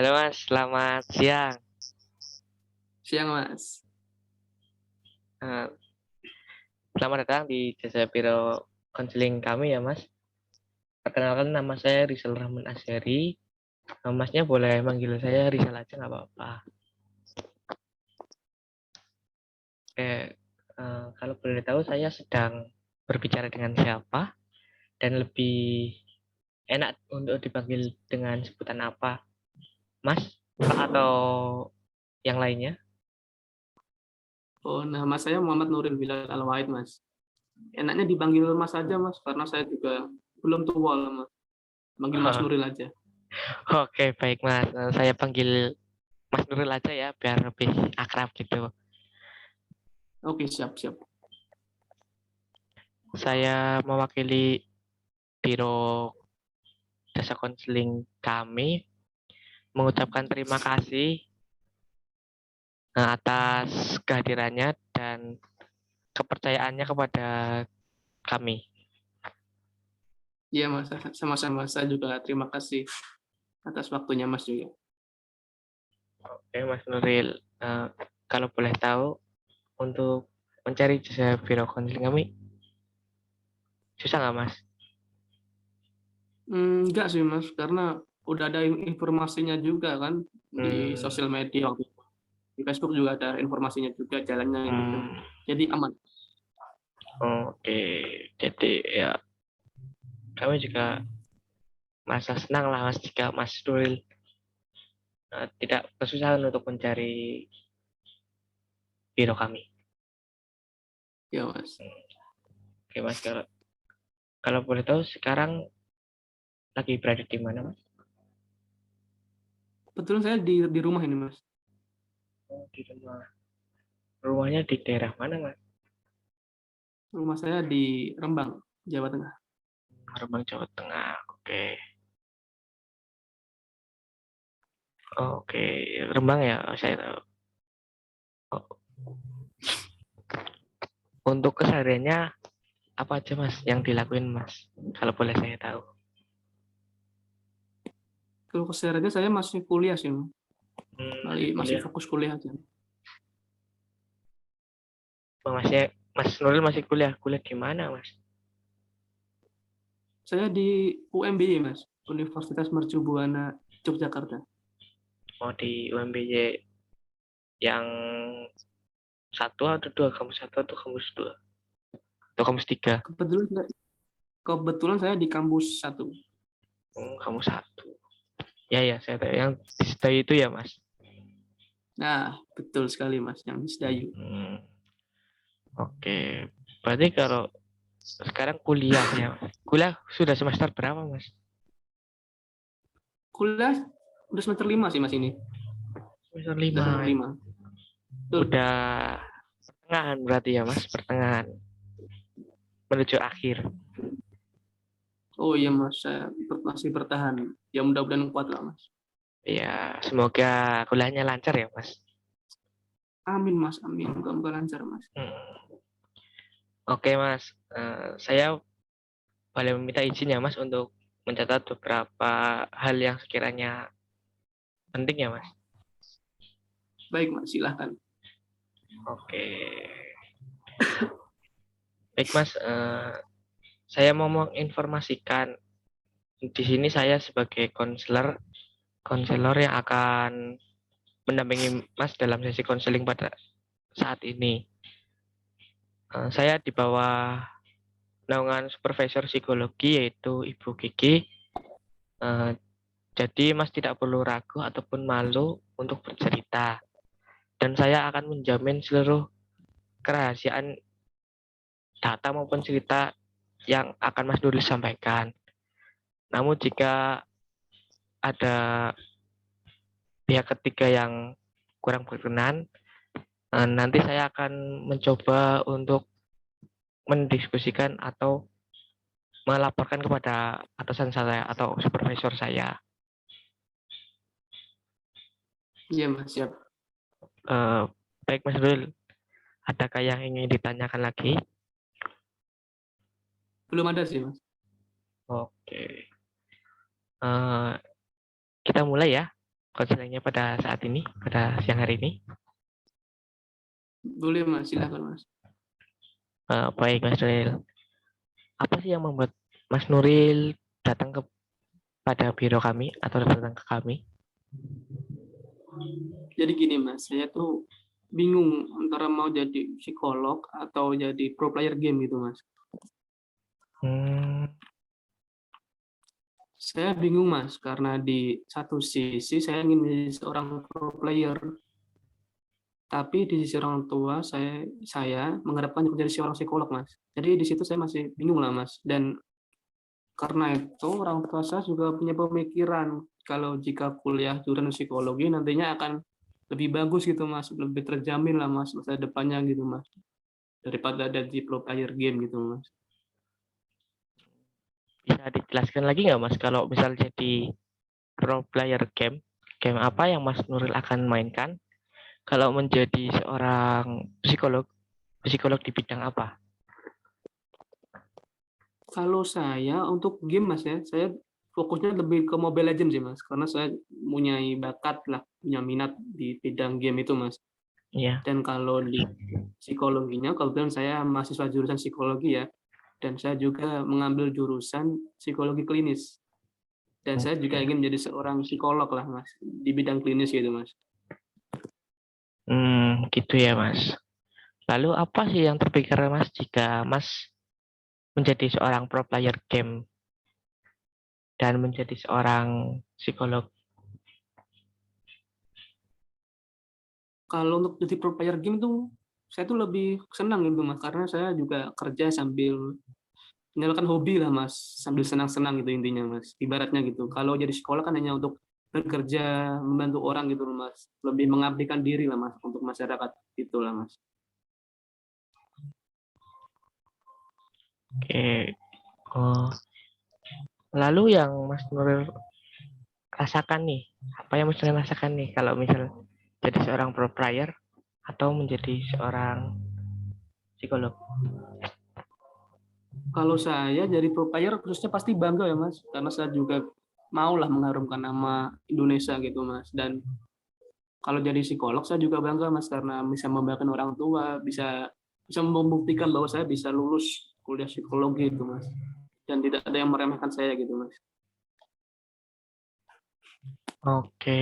Halo Mas, selamat siang. Siang, Mas. Eh, Selamat datang di jasa biro konseling kami ya Mas. Perkenalkan nama saya Rizal Rahman Asyari. Masnya boleh manggil saya Rizal aja nggak apa-apa. Kalau boleh tahu saya sedang berbicara dengan siapa dan lebih enak untuk dipanggil dengan sebutan apa? Mas, Pak atau yang lainnya? Oh, nama saya Muhammad Nuril Bilal Al-Wahid, Mas. Enaknya dipanggil Mas aja, Mas, karena saya juga belum tua lah, Mas. Panggil Mas Nuril aja. Oke, baik Mas. Saya panggil Mas Nuril aja ya biar lebih akrab gitu. Oke, siap-siap. Saya mewakili biro jasa konseling kami mengucapkan terima kasih atas kehadirannya dan kepercayaannya kepada kami. Iya, Mas. Sama-sama. Saya juga terima kasih atas waktunya, Mas juga. Oke, Mas Nuril, kalau boleh tahu untuk mencari jasa biro konseling kami susah nggak Mas? Enggak sih, Mas, karena udah ada informasinya juga kan di Hmm, sosial media waktu itu. Di Facebook juga ada informasinya juga jalannya gitu. hmm, Jadi aman. oke, jadi ya kami juga merasa senang lah Mas jika Mas Nuril tidak kesusahan untuk mencari biro kami. Ya, Mas. Oke Mas, kalau kalau boleh tahu sekarang lagi berada di mana Mas? Kebetulan saya di rumah ini, Mas. Oh, di rumah. Rumahnya di daerah mana Mas? Rumah saya di Rembang, Jawa Tengah. Rembang, Jawa Tengah. Oke. Oke, Rembang ya, saya tahu. Oh, untuk kesehariannya apa aja Mas yang dilakuin Mas? Kalau boleh saya tahu. Kalau kesehariannya saya masih kuliah sih, Mas. Masih Masih kuliah. fokus kuliah aja. Oh, Mas Nuril masih kuliah. Kuliah di mana Mas? Saya di UMBY, Mas, Universitas Mercu Buana Yogyakarta. Mau di UMBY yang satu atau dua, kampus satu atau kampus dua? Atau kampus tiga? Kebetulan saya di kampus satu. Kampus satu. Ya ya, saya tahu yang di Sedayu itu ya Mas. Nah, betul sekali, Mas, yang di Sedayu. Hmm, oke. Berarti kalau sekarang kuliah ya Mas. Kuliah sudah semester berapa Mas? Kuliah udah semester 5 sih, Mas, ini. Semester Udah 5. semester 5. Betul. Udah pertengahan berarti ya Mas, pertengahan menuju akhir. Oh iya, Mas, saya masih bertahan. Ya mudah-mudahan kuat lah, Mas. Ya, semoga kuliahnya lancar ya Mas. Amin, Mas, amin. Moga-moga lancar, Mas. Hmm. Oke Mas, saya boleh meminta izin ya Mas untuk mencatat beberapa hal yang sekiranya penting ya Mas. Baik, Mas, silahkan. Oke, baik Mas, saya mau menginformasikan di sini saya sebagai konselor yang akan mendampingi Mas dalam sesi konseling pada saat ini. Saya di bawah naungan supervisor psikologi yaitu Ibu Kiki. Eh, jadi Mas tidak perlu ragu ataupun malu untuk bercerita. Dan saya akan menjamin seluruh kerahasiaan data maupun cerita yang akan Mas Nuril sampaikan. Namun jika ada pihak ketiga yang kurang berkenan, nanti saya akan mencoba untuk mendiskusikan atau melaporkan kepada atasan saya atau supervisor saya. Iya, Mas, siap. Eh, Baik Mas Nuril, adakah yang ingin ditanyakan lagi? Belum ada sih, Mas. Oke, Eh, kita mulai ya. konselingnya pada saat ini, pada siang hari ini? Boleh Mas, silakan Mas. Baik Mas Nuril. Apa sih yang membuat Mas Nuril datang pada biro kami atau datang ke kami? Jadi gini Mas, saya tuh bingung antara mau jadi psikolog atau jadi pro player game gitu Mas. Hmm, Saya bingung Mas, karena di satu sisi saya ingin menjadi seorang pro player, tapi di sisi orang tua saya mengharapkan untuk menjadi seorang psikolog Mas. Jadi di situ saya masih bingung lah Mas. Dan karena itu orang tua saya juga punya pemikiran kalau jika kuliah jurusan psikologi nantinya akan lebih bagus gitu Mas, lebih terjamin lah Mas masa depannya gitu Mas, daripada ada di pro player game gitu Mas. Bisa dijelaskan lagi nggak Mas, kalau misal jadi pro player game, game apa yang Mas Nuril akan mainkan? Kalau menjadi seorang psikolog, psikolog di bidang apa? Kalau saya untuk game Mas ya, saya fokusnya lebih ke Mobile Legends sih Mas, karena saya punya bakat lah, punya minat di bidang game itu Mas. Iya. Dan kalau di psikologinya, kebetulan saya mahasiswa jurusan psikologi ya, dan saya juga mengambil jurusan psikologi klinis. Dan saya juga Oke. ingin menjadi seorang psikolog lah Mas, di bidang klinis gitu Mas. Gitu ya Mas. Lalu apa sih yang terpikir Mas jika Mas menjadi seorang pro player game dan menjadi seorang psikolog? Kalau untuk jadi pro player game tuh, saya tuh lebih senang gitu Mas, karena saya juga kerja sambil menyalurkan hobi lah Mas, sambil senang-senang gitu intinya Mas, ibaratnya gitu. Kalau jadi psikolog kan hanya untuk bekerja, membantu orang gitu loh Mas, lebih mengabdikan diri lah Mas, untuk masyarakat, itulah Mas. Oke. Oh, lalu yang Mas Nuril rasakan nih, apa yang Mas Nuril rasakan nih kalau misal jadi seorang pro player atau menjadi seorang psikolog? Kalau saya jadi pro player khususnya pasti bangga ya Mas, karena saya juga maulah mengharumkan nama Indonesia gitu Mas. Dan kalau jadi psikolog saya juga bangga Mas, karena bisa membanggakan orang tua, bisa bisa membuktikan bahwa saya bisa lulus kuliah psikologi itu Mas. Dan tidak ada yang meremehkan saya gitu Mas. Oke.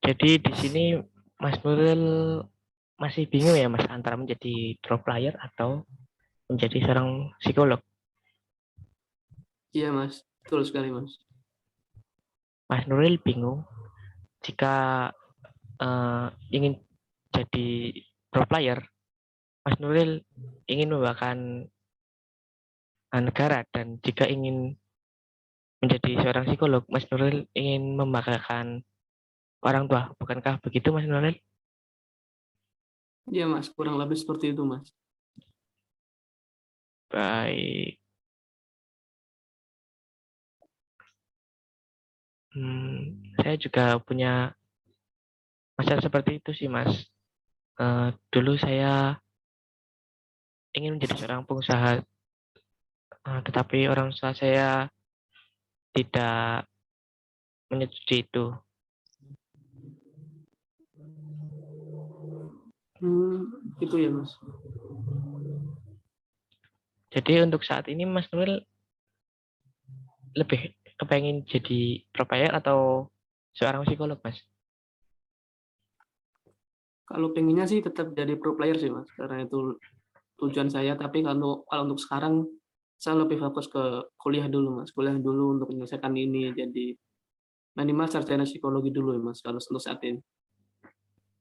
Jadi di sini Mas Nuril masih bingung ya Mas antara menjadi pro player atau menjadi seorang psikolog. Iya Mas, betul sekali Mas. Mas Nuril bingung jika ingin jadi pro player, Mas Nuril ingin membanggakan negara, dan jika ingin menjadi seorang psikolog, Mas Nuril ingin membanggakan orang tua. Bukankah begitu Mas Nuril? Iya Mas, kurang lebih seperti itu Mas. Baik. Saya juga punya masalah seperti itu sih Mas. Dulu saya ingin menjadi seorang pengusaha, tetapi orang tua saya tidak menyetujui itu. Itu ya Mas. Jadi untuk saat ini Mas Nuril lebih kepengen jadi pro player atau seorang psikolog Mas? Kalau pengennya sih tetap jadi pro player sih Mas, karena itu tujuan saya. Tapi kalau untuk sekarang saya lebih fokus ke kuliah dulu Mas, kuliah dulu untuk menyelesaikan ini. Jadi minimal sarjana psikologi dulu ya Mas, kalau untuk saat ini.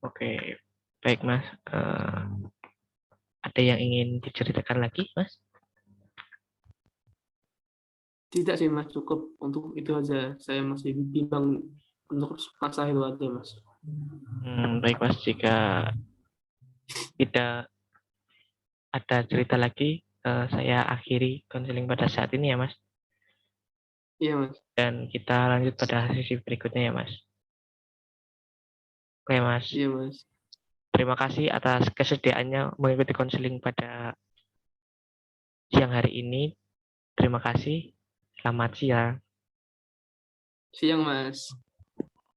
Oke, baik Mas. Ada yang ingin diceritakan lagi Mas? Tidak sih Mas, cukup untuk itu aja. Saya masih bimbang untuk masa itu aja Mas. Baik Mas, jika tidak ada cerita lagi, saya akhiri konseling pada saat ini ya Mas. Iya Mas. Dan kita lanjut pada sesi berikutnya ya Mas. Oke Mas, Iya Mas. terima kasih atas kesediaannya mengikuti konseling pada siang hari ini. Terima kasih. Selamat siang. Siang Mas.